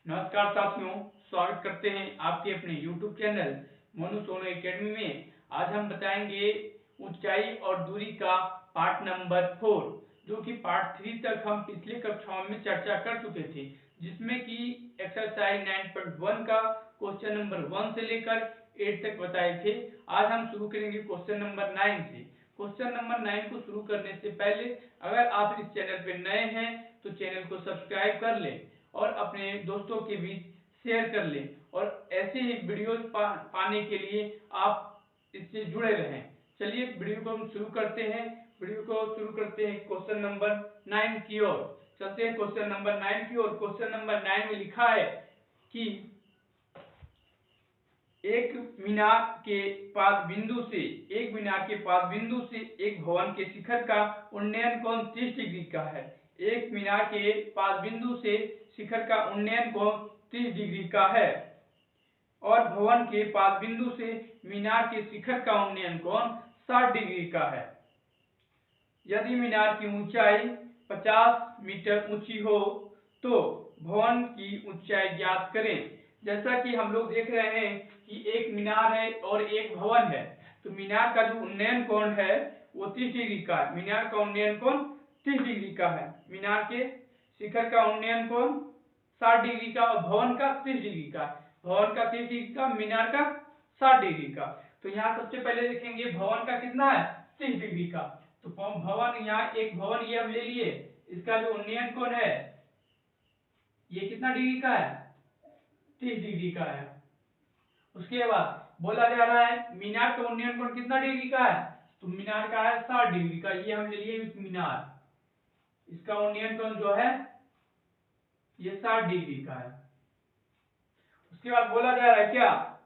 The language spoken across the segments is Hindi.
नमस्कार साथियों, स्वागत करते हैं आपके अपने YouTube channel Monu Sonu academy में। आज हम बताएंगे ऊंचाई और दूरी का पार्ट नंबर 4, जो कि पार्ट 3 तक हम पिछले कक्षाओं में चर्चा कर चुके थे, जिसमें कि एक्सरसाइज 9.1 का क्वेश्चन नंबर 1 से लेकर 8 तक बताए थे। आज हम शुरू करेंगे क्वेश्चन नंबर 9 से। क्वेश्चन नंबर 9 को शुरू करने से पहले अगर आप इस चैनल पर नए हैं तो चैनल को सब्सक्राइब कर लें और अपने दोस्तों के बीच शेयर कर लें, और ऐसे ही वीडियोस पाने के लिए आप इससे जुड़े रहें। चलिए वीडियो को हम शुरू करते हैं। क्वेश्चन नंबर 9 की ओर चलते हैं। क्वेश्चन नंबर 9 की ओर। क्वेश्चन नंबर 9 में लिखा है कि एक मीनार के पाद बिंदु से एक भवन के शिखर का उन्नयन कोण 30 डिग्री का है। एक मीनार के पाद बिंदु से शिखर का उन्नयन कोण 30 डिग्री का है और भवन के पाद बिंदु से मीनार के शिखर का उन्नयन कोण 60 डिग्री का है। यदि मीनार की ऊंचाई 50 मीटर ऊंची हो तो भवन की ऊंचाई ज्ञात करें। जैसा कि हम लोग देख रहे हैं कि एक मीनार है और एक भवन है, तो मीनार का जो उन्नयन कोण है वो 30 डिग्री का है। मीनार का उन्नयन कोण 30 डिग्री का है। मीनार के शिखर का उन्नयन कोण 60 डिग्री का और भवन का 30 डिग्री का। भवन का 30 डिग्री का, मीनार का 60 डिग्री का। तो यहाँ सबसे पहले देखेंगे भवन का कितना है, 30 डिग्री का। तो भवन, यहाँ एक भवन ये हम ले लिए, इसका जो उन्नयन कोण है ये कितना डिग्री का है, 30 डिग्री का है। उसके बाद बोला जा रहा है मीनार का उन्नयन कोण कितना डिग्री का है, तो मीनार का है 60 डिग्री का। ये हम ले लिए मीनार, इसका उन्नयन कोण जो है ये 60 डिग्री का है। उसके बाद बोला जा रहा है क्या,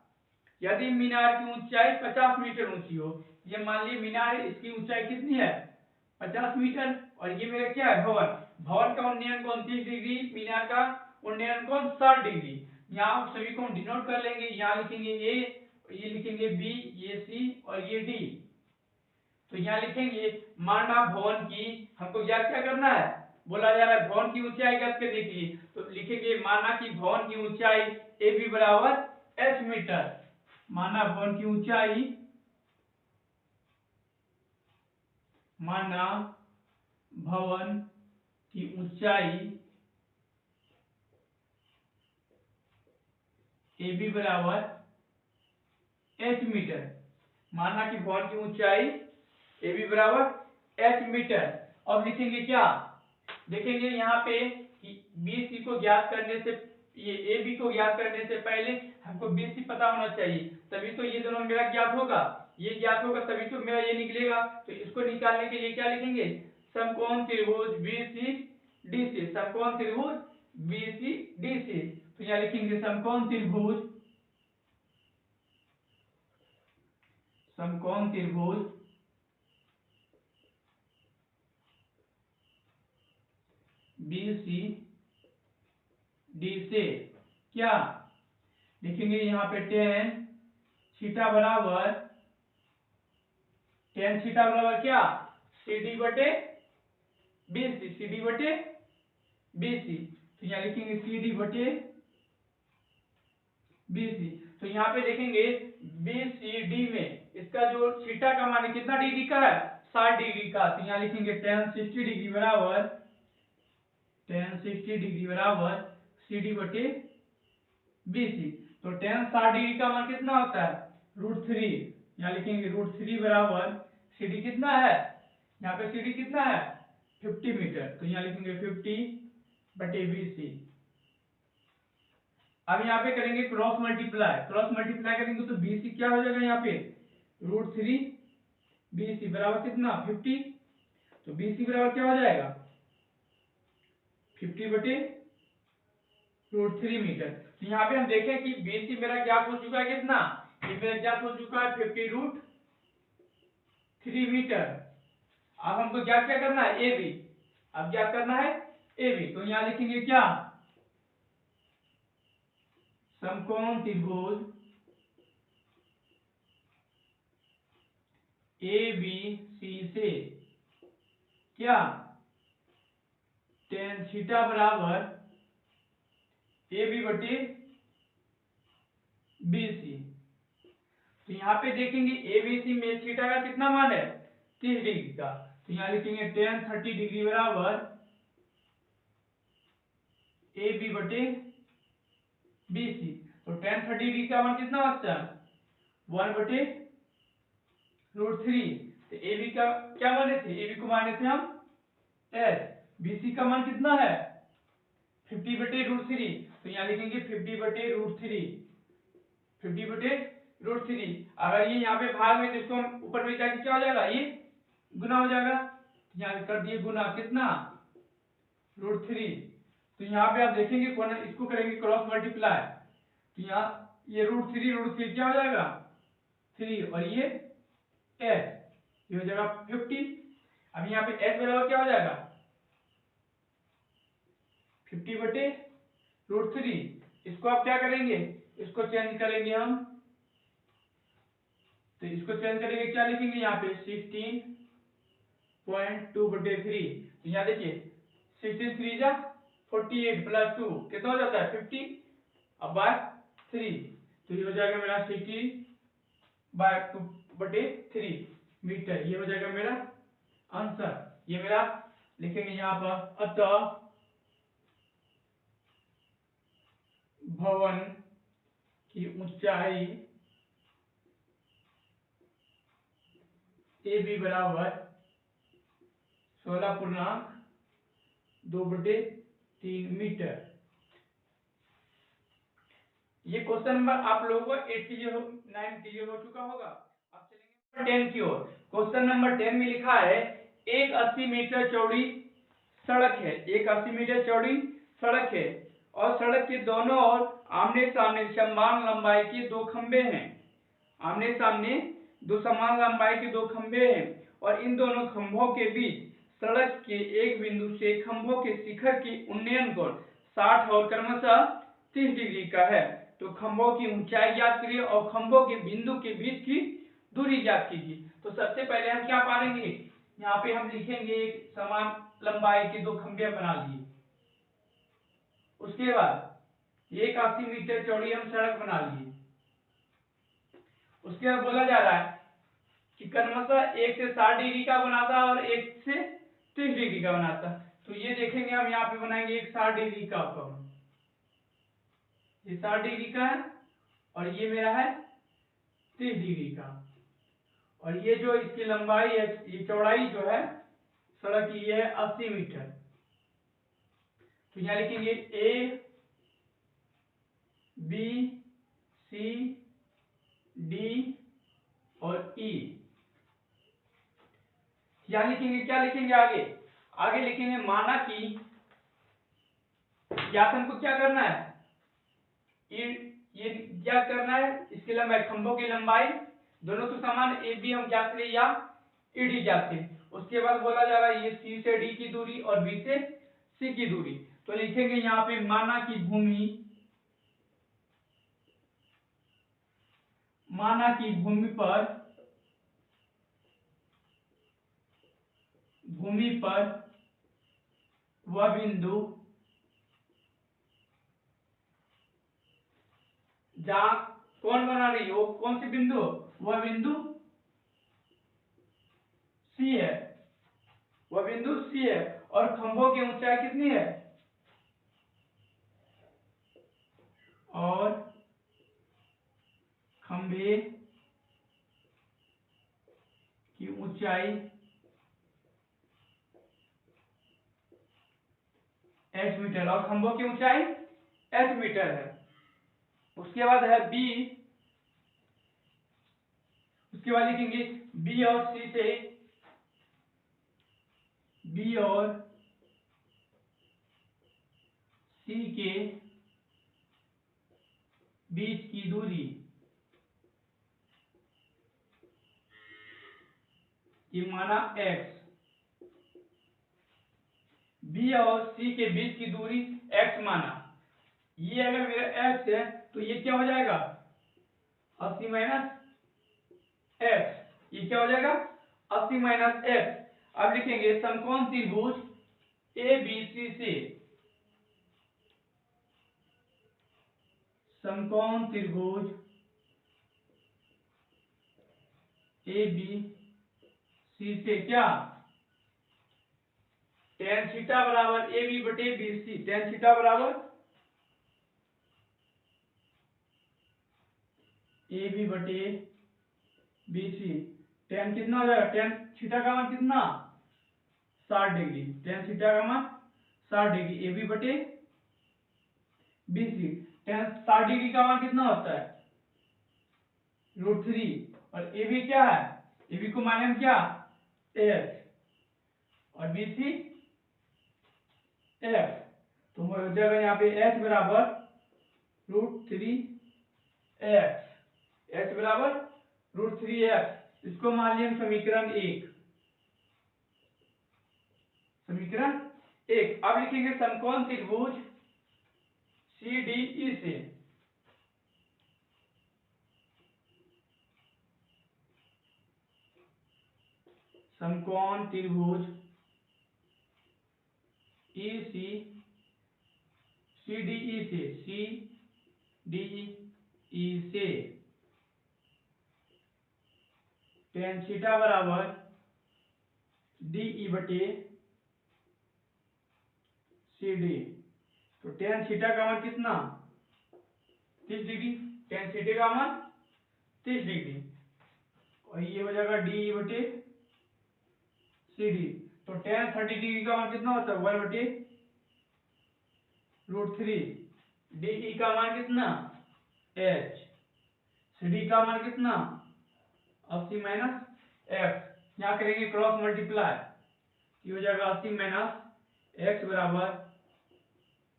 यदि मीनार की ऊंचाई 50 मीटर ऊंची हो। ये मान लीजिए मीनार है, इसकी ऊंचाई कितनी है, 50 मीटर, और ये मेरा क्या है, भवन। भवन का उन्नयन कोण 30 डिग्री, मीनार का उन्नयन कोण 60 डिग्री। यहाँ आप सभी को डिनोट कर लेंगे। यहाँ लिखेंगे ए, ये लिखेंगे बी, ये सी और ये डी। तो यहाँ लिखेंगे माना भवन की, हमको ज्ञात क्या करना है, बोला जा रहा है भवन की ऊंचाई ज्ञात करने के लिए। तो लिखेंगे माना कि भवन की ऊंचाई ए बी बराबर एच मीटर। माना भवन की ऊंचाई, माना भवन की ऊंचाई ए बी बराबर एच मीटर। माना कि भवन की ऊंचाई ए बी बराबर एच मीटर। अब लिखेंगे क्या, देखेंगे यहाँ पे कि बी सी को ज्ञात करने से, ये ए बी को ज्ञात करने से पहले हमको बी सी पता होना चाहिए, तभी तो ये दोनों मेरा ज्ञात होगा। ये ज्ञात होगा तभी तो मेरा ये निकलेगा। तो इसको निकालने के लिए क्या लिखेंगे, समकोण त्रिभुज बी सी डी सी। समकोण त्रिभुज बी सी डी सी। तो यहाँ लिखेंगे समकोण त्रिभुज बी सी डी से क्या लिखेंगे, यहाँ पे टेन थीटा बराबर क्या, सी डी बटे बी सी। सी डी बटे बी सी। तो यहाँ लिखेंगे सी डी बटे बी सी। तो यहाँ पे देखेंगे बी सी डी में इसका जो थीटा का मान कितना डिग्री का है, 60 डिग्री का। तो यहाँ लिखेंगे tan 60 डिग्री बराबर सी डी बटे बी सी। तो tan 60 डिग्री का मान कितना होता है, √3। यहाँ लिखेंगे √3 बराबर सी डी कितना है, यहाँ पे सी डी कितना है 50 मीटर। तो यहाँ लिखेंगे 50 बटे बी सी। अब यहाँ पे करेंगे क्रॉस मल्टीप्लाई करेंगे तो बी सी क्या हो जाएगा, यहाँ पे √3 बी सी बराबर कितना 50। तो बी सी बराबर क्या हो जाएगा 50 बटे √3 मीटर। तो यहाँ पे हम देखें कि बी सी मेरा ज्ञात हो चुका है कितना, ये मेरा ज्ञात हो चुका है 50√3 मीटर। अब हमको क्या क्या करना है, ए बी। अब क्या करना है, ए बी। तो यहाँ लिखेंगे क्या, समकोण त्रिभुज ए बी सी से क्या tan थीटा बराबर ए बी बटे बी सी। तो यहाँ पे देखेंगे ए बी सी में थीटा का कितना मान है 30 डिग्री का, तो यहाँ लिखेंगे tan 30 डिग्री बराबर ए बी बटे बी सी। तो tan 30 डिग्री का मान कितना बचता है 1 बटे √3। तो ए बी का क्या माने थे, ए बी को माने थे हम एस, बी सी का मान कितना है 50 बटे √3। तो यहाँ लिखेंगे 50 बटे √3, 50 बटे √3। अगर ये यहाँ पे भाग में, तो इसको हम ऊपर में जाके क्या हो जाएगा, ये गुना हो जाएगा। यहाँ कर दिए गुना, कितना √3। तो यहाँ पे आप देखेंगे इसको करेंगे क्रॉस मल्टीप्लाई, तो यहाँ ये √3 क्या हो जाएगा 3, और ये s ये हो जाएगा 50। अब यहाँ पे s बराबर क्या हो जाएगा 50 बटे √3। इसको आप क्या करेंगे, इसको चेंज करेंगे हम, तो इसको चेंज करेंगे, क्या लिखेंगे यहाँ पे 16.2 बटे 3। तो यहाँ देखिए 16 3 जा 48 प्लस 2 कितना हो जाता है 50, अब बाय 3, तो ये हो जाएगा मेरा 16/2 बटे 3 मीटर। ये हो जाएगा मेरा आंसर। ये मेरा लिखेंगे यहाँ पर, अतः भवन की ऊंचाई ए बी बराबर 16.2 बटे 3 मीटर। ये क्वेश्चन नंबर आप लोगों को 8 क्लियर हो 9 क्लियर हो चुका होगा। अब चलेंगे 10 की ओर। क्वेश्चन नंबर 10 में लिखा है एक 80 मीटर चौड़ी सड़क है, एक 80 मीटर चौड़ी सड़क है और सड़क के दोनों ओर आमने सामने समान लंबाई के दो खंबे हैं। आमने सामने दो समान लंबाई के दो खंबे हैं और इन दोनों खंभों के बीच सड़क के एक बिंदु से खंभों के शिखर की उन्नयन कोण 60 और क्रमशः 30 डिग्री का है। तो खंभों की ऊंचाई ज्ञात करिए और खंभों के बिंदु के बीच की दूरी ज्ञात कीजिए। तो सबसे पहले हम क्या पाएंगे, यहाँ पे हम लिखेंगे एक समान लंबाई के दो खंभे बना लिए। उसके बाद एक 80 मीटर चौड़ी हम सड़क बना लिए। उसके बाद बोला जा रहा है कि क्रमशः 1 से 60 डिग्री का बनाता और 1 से 30 डिग्री का बनाता। तो ये देखेंगे हम यहाँ पे बनाएंगे एक 60 डिग्री का कोण, ये 60 डिग्री का है और ये मेरा है 30 डिग्री का, और ये जो इसकी लंबाई है, ये चौड़ाई जो है सड़क की, ये है 80 मीटर। तो यहाँ लिखेंगे ए बी सी डी और ई। यहाँ लिखेंगे, क्या लिखेंगे आगे, आगे लिखेंगे माना कि व्यास को क्या करना है, ये क्या करना है, इसकी लंबाई खंभों की लंबाई दोनों तो समान ए बी हम ज्ञात करें या ई डी ज्ञात करें। उसके बाद बोला जा रहा है ये सी से डी की दूरी और बी से सी की दूरी। तो लिखेंगे यहाँ पे माना कि भूमि पर वह बिंदु जहां कौन बना रही हो, कौन सी बिंदु, वह बिंदु सी है, वह बिंदु सी है और खंभों की ऊंचाई कितनी है, और खंभे की ऊंचाई 8 मीटर और खंभों की ऊंचाई 8 मीटर है। उसके बाद है बी, उसके बाद लिखेंगे बी और सी के बीच की दूरी, ये माना x, बी और सी के बीच की दूरी x माना। ये अगर मेरा x है तो ये क्या हो जाएगा 80 माइनस x, ये क्या हो जाएगा 80 माइनस x। अब लिखेंगे समकोण त्रिभुज ए बी सी से समकोण त्रिभुज ABC से क्या tan थीटा बराबर AB बटे BC, tan थीटा बराबर AB बटे BC। tan कितना हो जाएगा, tan थीटा का मान कितना 60 डिग्री, tan थीटा का मान 60 डिग्री, AB बटे BC। tan 60 डिग्री का मान कितना होता है √3, और AB क्या है, AB को माने हम क्या H, और BC F। तो हो जाएगा यहाँ पे H बराबर √3x, H बराबर √3x। इसको मान लिया समीकरण 1, समीकरण 1। अब लिखेंगे समकोण त्रिभुज CDE से समकोण त्रिभुज EC CDE से tan थीटा बराबर DE बटे CD। तो tan थीटा का मान कितना 30 डिग्री, tan थीटा का मान 30 डिग्री, और ये हो जाएगा DE बटे CD। तो tan 30 डिग्री का मान कितना होता है 1 बटे √3। DE का मान कितना H, CD का मान कितना 80 माइनस x। यहाँ करेंगे क्रॉस मल्टीप्लाई, ये हो जाएगा 80 माइनस x बराबर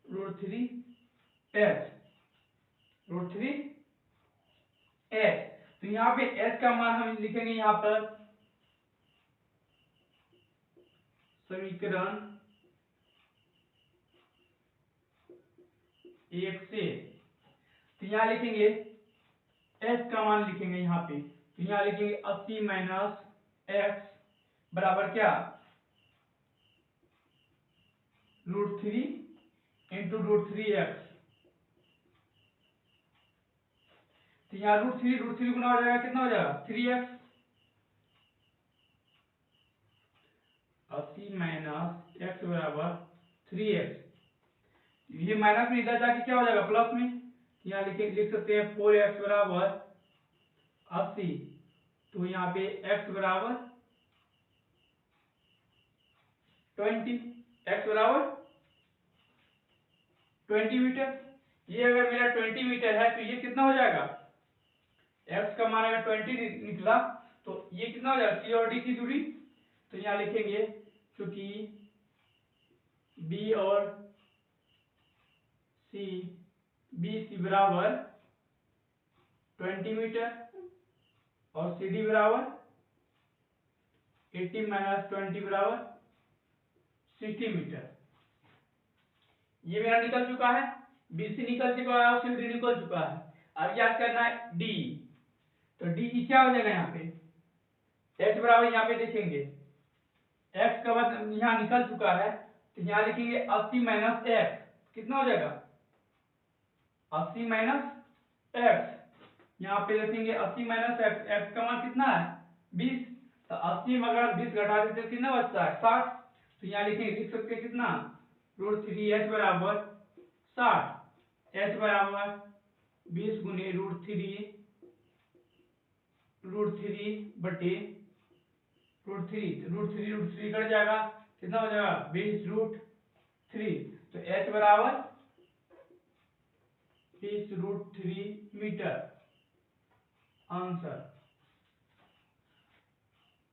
√3h, √3h। तो यहाँ पे h का मान हम लिखेंगे यहाँ पर समीकरण 1 से। तो यहाँ लिखेंगे h का मान लिखेंगे यहाँ पे, तो यहाँ लिखेंगे 80 माइनस x बराबर क्या √3 इंटू √3x। तो यहाँ √3 गुना हो जाएगा, कितना हो जाएगा 3x। 80 माइनस x बराबर 3x। ये माइनस में इधर जाके क्या हो जाएगा प्लस में, यहाँ लिख सकते हैं 4x बराबर 80। तो यहाँ पे x बराबर 20, x बराबर 20 मीटर। ये अगर मेरा 20 मीटर है तो ये कितना हो जाएगा, x का मान अगर 20 निकला तो ये कितना हो जाएगा C और D की दूरी। तो यहाँ लिखेंगे क्योंकि B और C BC बराबर 20 मीटर और CD बराबर 80 माइनस 20 बराबर 60 मीटर। ये मेरा निकल चुका है, BC निकल चुका है और CD निकल चुका है। अब याद करना है D, तो DE क्या हो जाएगा यहाँ पे H बराबर, यहाँ पे देखेंगे x का मतलब यहाँ निकल चुका है, तो यहाँ लिखेंगे 80 माइनस x, कितना हो जाएगा 80 माइनस x। यहाँ पे लिखेंगे 80 माइनस x, x का मान कितना है 20, तो 80 में अगर 20 घटा देते कितना बचता है 60। तो यहाँ लिख सकते हैं कितना √3h बराबर 60, h बराबर 20 गुने √3 बटे √3 कट जाएगा, कितना हो जाएगा 20√3। तो h बराबर 20√3 मीटर आंसर।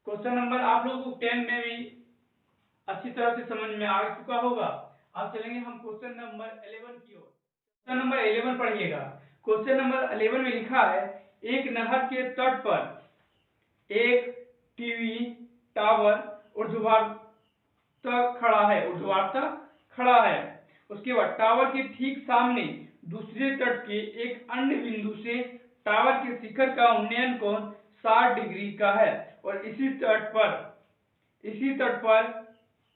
क्वेश्चन नंबर आप लोगों को 10 में भी अच्छी तरह से समझ में आ चुका होगा। अब चलेंगे हम क्वेश्चन नंबर 11 की ओर। क्वेश्चन नंबर 11 पढ़िएगा। क्वेश्चन नंबर 11 में लिखा है एक नहर के तट पर एक टीवी टावर ऊर्ध्वाधर खड़ा है। उसके बाद टावर के ठीक सामने दूसरे तट के एक अन्य बिंदु से टावर के शिखर का उन्नयन कोण 60 डिग्री का है, और इसी तट पर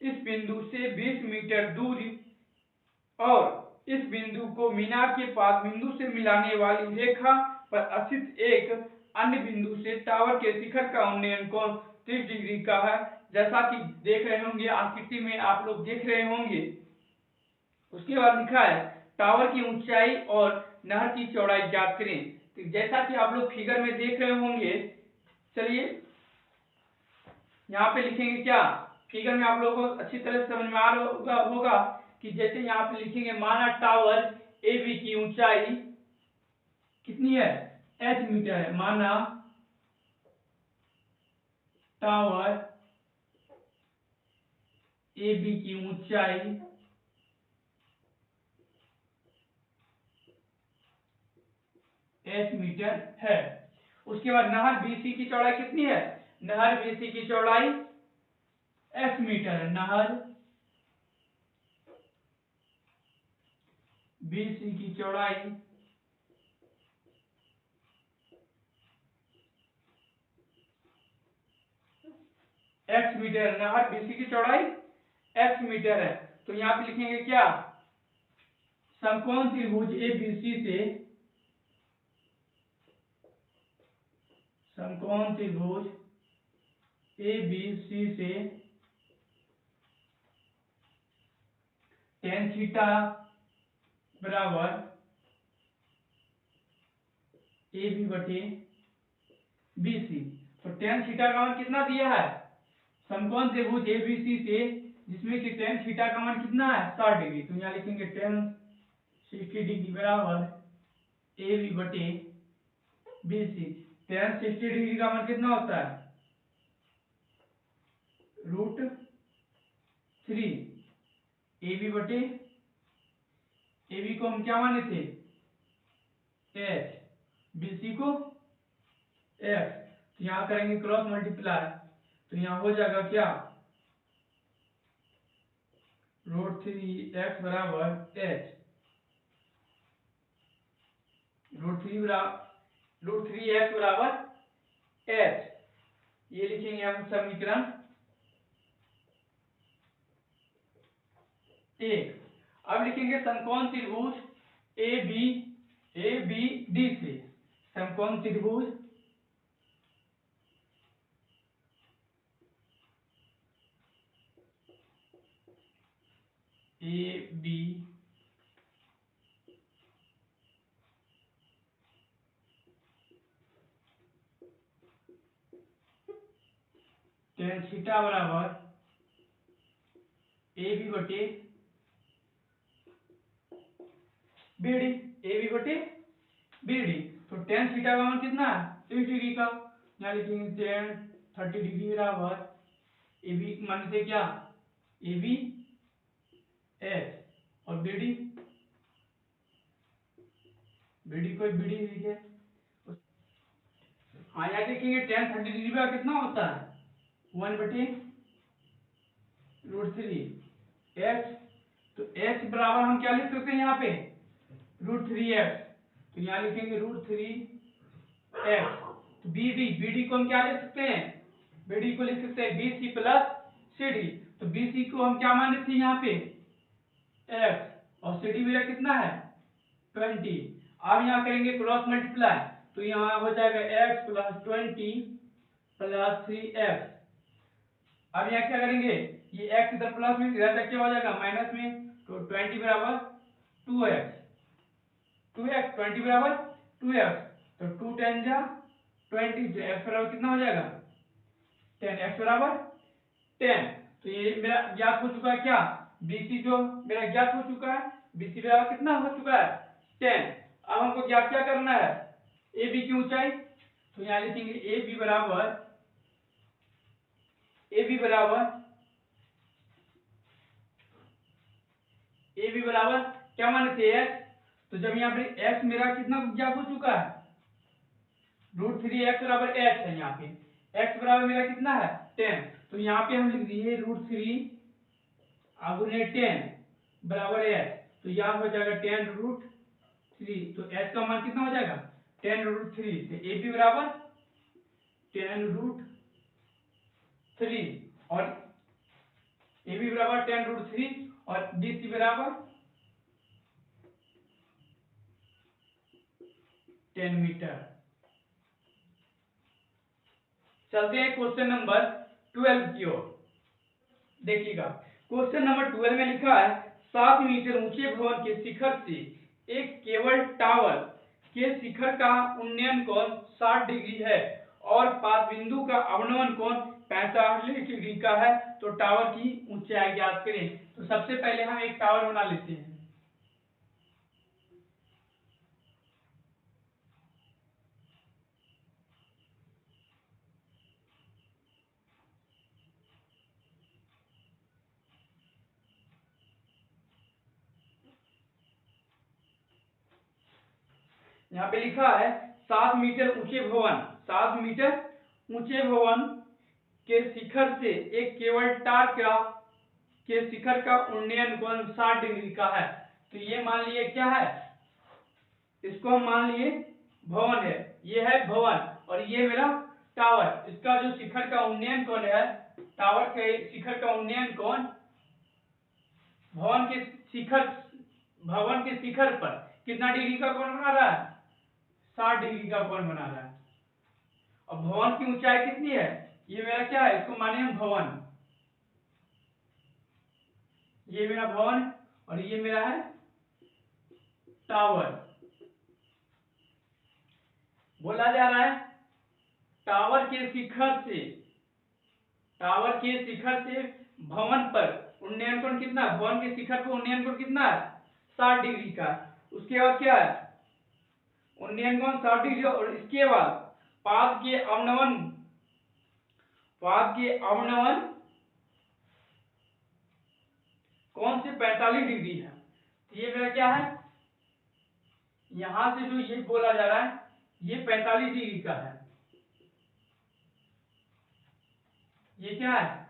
इस बिंदु से 20 मीटर दूरी और इस बिंदु को मीनार के पास बिंदु से मिलाने वाली रेखा पर स्थित एक अन्य बिंदु से टावर के शिखर का उन्नयन कोण 30 डिग्री का है। जैसा कि देख रहे होंगे, आकृति में आप लोग देख रहे होंगे। उसके बाद लिखा है टावर की ऊंचाई और नहर की चौड़ाई ज्ञात करें। तो जैसा कि आप लोग फिगर में देख रहे होंगे, चलिए यहाँ पे लिखेंगे क्या, फिगर में आप लोगों को अच्छी तरह से समझ में आ रहा होगा कि जैसे यहाँ पे लिखेंगे माना टावर ए बी की ऊंचाई कितनी है, h मीटर है। माना टावर ए बी की ऊंचाई h मीटर है। उसके बाद नहर बीसी की चौड़ाई कितनी है, नहर बीसी की चौड़ाई s मीटर है। नहर बीसी की चौड़ाई x मीटर, नहर बीसी की चौड़ाई x मीटर है। तो यहाँ पे लिखेंगे क्या, समकोण त्रिभुज एबीसी से, समकोण त्रिभुज एबीसी से tan थीटा बराबर ए बी बटे बीसी। तो tan थीटा का मान कितना दिया है, समकोण त्रिभुज एबीसी से जिसमें कि tan थीटा का मान कितना है 60 डिग्री। तो यहाँ लिखेंगे tan 60 डिग्री बराबर ए बी बटे बीसी। tan 60 डिग्री का मान कितना होता है, √3 ए बी बटे, ए बी को हम क्या माने थे h, बीसी को x। तो यहाँ करेंगे क्रॉस मल्टीप्लाई, तो यहाँ हो जाएगा क्या, √3x बराबर h, √3x बराबर h। ये लिखेंगे हम समीकरण 1। अब लिखेंगे समकोण त्रिभुज ए बी डी से, समकोण त्रिभुज ए बी tan थीटा बराबर ए बी बटे बी डी, ए बी बटे बी डी। तो tan थीटा का मान कितना है 30 डिग्री का। यहाँ लिखेंगे tan 30 डिग्री बराबर ए बी मान से क्या, ए बी एच और बी डी को बी डी लिखे। हाँ यहाँ देखेंगे tan 30 डिग्री का कितना होता है 1 बटे √3 h। तो h बराबर हम क्या लिख सकते हैं यहाँ पे √3x। तो यहाँ लिखेंगे √3x। तो बी डी को हम क्या लिख सकते हैं, बी डी को लिख सकते हैं BC प्लस CD। तो BC को हम क्या माने थे यहाँ पे x और CD मेरा कितना है 20। अब यहाँ करेंगे क्रॉस मल्टीप्लाई, तो यहाँ हो जाएगा x प्लस 20 प्लस 3x। अब यहाँ क्या करेंगे, ये x इधर प्लस में इधर तक क्या हो जाएगा माइनस में। तो 20 बराबर 2x, 20 बराबर 2x। तो 2 10 जा 20, तो x बराबर कितना हो जाएगा 10, x बराबर 10। तो ये मेरा ज्ञात हो चुका है क्या, BC जो मेरा ज्ञात हो चुका है, BC बराबर कितना हो चुका है 10। अब हमको ज्ञात क्या करना है AB की ऊंचाई। तो यहाँ लिखेंगे AB बराबर क्या माने थे x। तो जब यहाँ पे x मेरा कितना ज्ञात हो चुका है √3x बराबर h है। यहाँ पे x बराबर मेरा कितना है 10। तो यहाँ पे हम लिख दिए √3 आगुने 10 बराबर h। तो यहाँ हो जाएगा 10√3। तो h का मान कितना हो जाएगा 10√3। तो AB बराबर 10√3 और AB बराबर 10√3 और BC बराबर 10 मीटर। चलते हैं क्वेश्चन नंबर 12 की ओर। देखिएगा, क्वेश्चन नंबर 12 में लिखा है 7 मीटर ऊंचे भवन के शिखर से एक केबल टावर के शिखर का उन्नयन कोण 60 डिग्री है और पाद बिंदु का अवनमन कोण 45 डिग्री का है, तो टावर की ऊंचाई ज्ञात करें। तो सबसे पहले हम एक टावर बना लेते हैं। यहाँ पे लिखा है 7 मीटर ऊंचे भवन, 7 मीटर ऊंचे भवन के शिखर से एक केबल टार के शिखर का उन्नयन कोण 60 डिग्री का है। तो ये मान लिए क्या है, इसको हम मान लिए भवन है, ये है भवन और ये मेरा टावर। इसका जो शिखर का उन्नयन कोण है, टावर के शिखर का उन्नयन कोण भवन के शिखर पर कितना डिग्री का कोण बना रहा है, 60 डिग्री का कोण बना रहा है। और भवन की ऊंचाई कितनी है, ये मेरा क्या है, इसको माने हम भवन, ये मेरा भवन और ये मेरा है टावर। बोला जा रहा है टावर के शिखर से भवन पर उन्नयन कोण कितना, भवन के शिखर पर उन्नयन कोण कितना है, 60 डिग्री का। उसके बाद क्या है, उन्नयन कोण 60 डिग्री और इसके बाद पाद के अवनमन कौन से 45 डिग्री है। तो ये मेरा क्या है, यहां से जो ये बोला जा रहा है ये 45 डिग्री का है, ये क्या है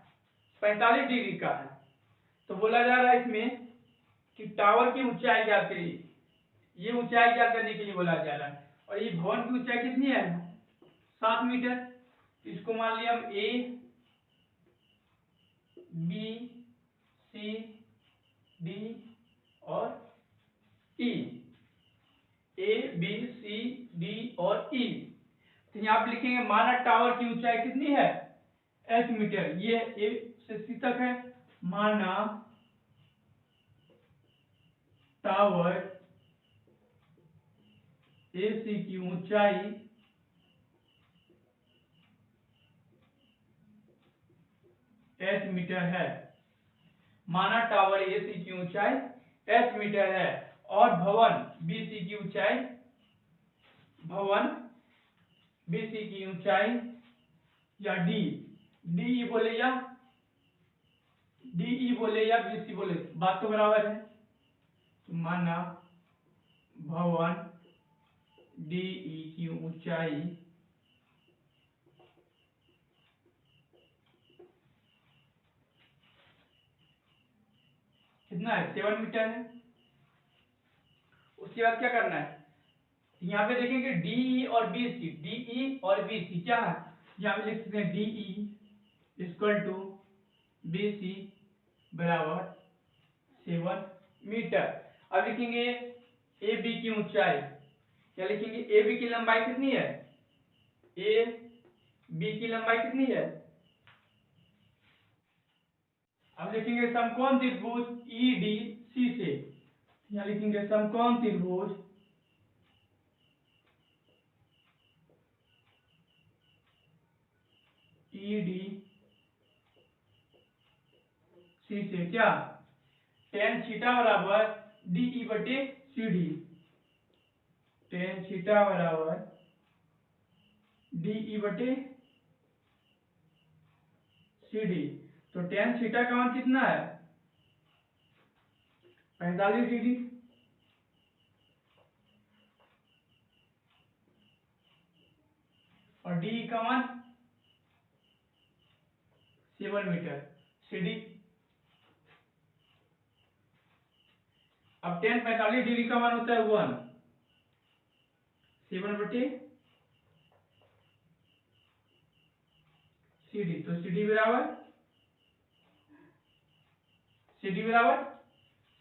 45 डिग्री का है। तो बोला जा रहा है इसमें कि टावर की ऊंचाई ज्ञात करिए, ये ऊंचाई ज्ञात करने के लिए बोला जा रहा है। और ये भवन की ऊंचाई कितनी है, 7 मीटर। इसको मान लिया हम ए बी सी डी और ई, ए बी सी डी और ई। तो यहाँ पे लिखेंगे माना टावर की ऊंचाई कितनी है, एच मीटर। ये ए से सी तक है, माना टावर ए सी की ऊंचाई एच मीटर है, माना टावर ए सी की ऊंचाई एच मीटर है और भवन बी सी की ऊंचाई, भवन बी सी की ऊंचाई या डी डी बोले या डी बोले या बी सी बोले, बात तो बराबर है। तो माना भवन डी की ऊंचाई कितना है, 7 मीटर है। उसके बाद क्या करना है, यहाँ पे देखेंगे डीई और बीसी, डीई और बीसी क्या है, यहाँ पे लिख सकते हैं डीई इक्वल टू बीसी बराबर 7 मीटर। अब लिखेंगे ए बी की ऊंचाई, क्या लिखेंगे, ए बी की लंबाई कितनी है, ए बी की लंबाई कितनी है। अब लिखेंगे समकोण त्रिभुज ई डी सी से, यहाँ लिखेंगे समकोण त्रिभुज ई डी सी से क्या, tan थीटा बराबर डी बटे सी डी, tan थीटा बराबर डी बटे सी डी। तो tan थीटा का मान कितना है, 45 डिग्री। और डी का मान 7 मीटर, सी डी। अब tan 45 डिग्री का मान होता है 1, 7 बटे सी डी। तो सी डी बराबर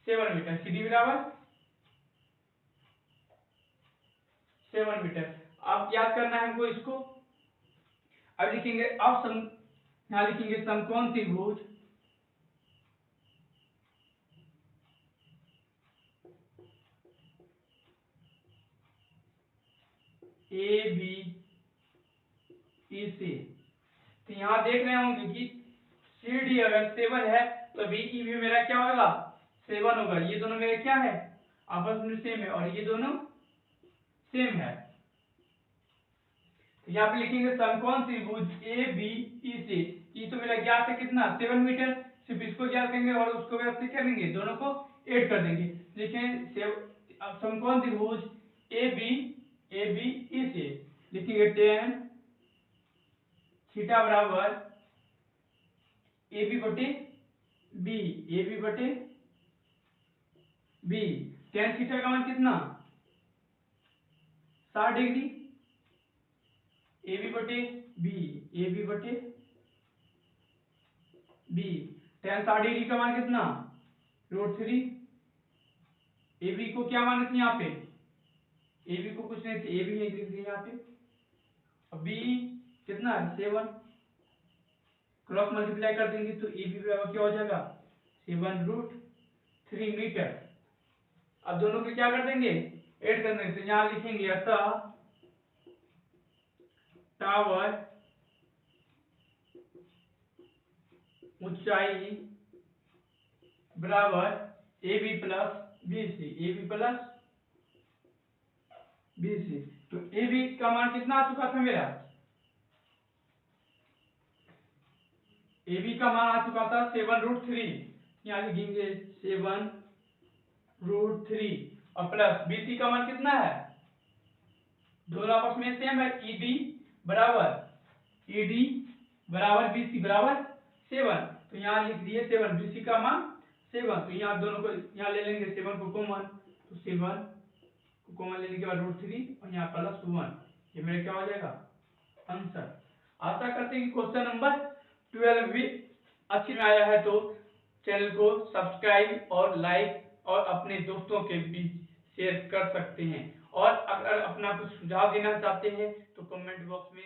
7 मीटर, सी डी बराबर 7 मीटर। अब याद करना है हमको इसको। अब लिखेंगे, अब यहाँ लिखेंगे समकोण त्रिभुज ABC। तो यहाँ देख रहे होंगे कि CD अगर 7 है तो BE भी मेरा क्या होगा, 7 होगा। ये दोनों मेरे क्या है, आपस में सेम है, और ये दोनों सेम है। तो यहाँ पे लिखेंगे समकोण त्रिभुज ABEC। ये तो मेरा ज्ञात है कितना, 7 मीटर। सिर्फ इसको ज्ञात करेंगे और उसको व्यवस्थित करेंगे, दोनों को ऐड कर देंगे। लिखें अब समकोण त्रिभुज ABEC लिखेंगे tan थीटा बराबर AB बटे B। tan थीटा का मान कितना, 60 डिग्री। AB बटे B। tan 60 डिग्री का मान कितना, √3। AB को क्या मान थी यहाँ पे, AB को कुछ नहीं थी, AB नहीं लिख दिया यहाँ पे। अब B कितना है, 7। क्रॉस मल्टीप्लाई कर देंगे तो AB बराबर क्या हो जाएगा, 7√3 मीटर। अब दोनों को क्या कर देंगे, ऐड कर देंगे। तो यहाँ लिखेंगे अतः टावर ऊंचाई बराबर AB प्लस BC। तो AB का मान कितना आ चुका था मेरा, AB का मान आ चुका था 7√3। यहाँ लिखेंगे 7√3 और प्लस BC का मान कितना है, दोनों आपस में सेम है। ED बराबर BC बराबर 7। तो यहाँ लिख दिए 7, BC का मान 7। तो यहाँ दोनों को यहाँ ले लेंगे 7 को कॉमन, तो 7 को कॉमन लेने के बाद √3 और यहाँ प्लस 1। ये मेरा क्या हो जाएगा, आंसर। आशा करते हैं कि क्वेश्चन नंबर 12 भी अच्छी में आया है। तो चैनल को सब्सक्राइब और लाइक और अपने दोस्तों के बीच शेयर कर सकते हैं। और अगर अपना कुछ सुझाव देना चाहते हैं तो कमेंट बॉक्स में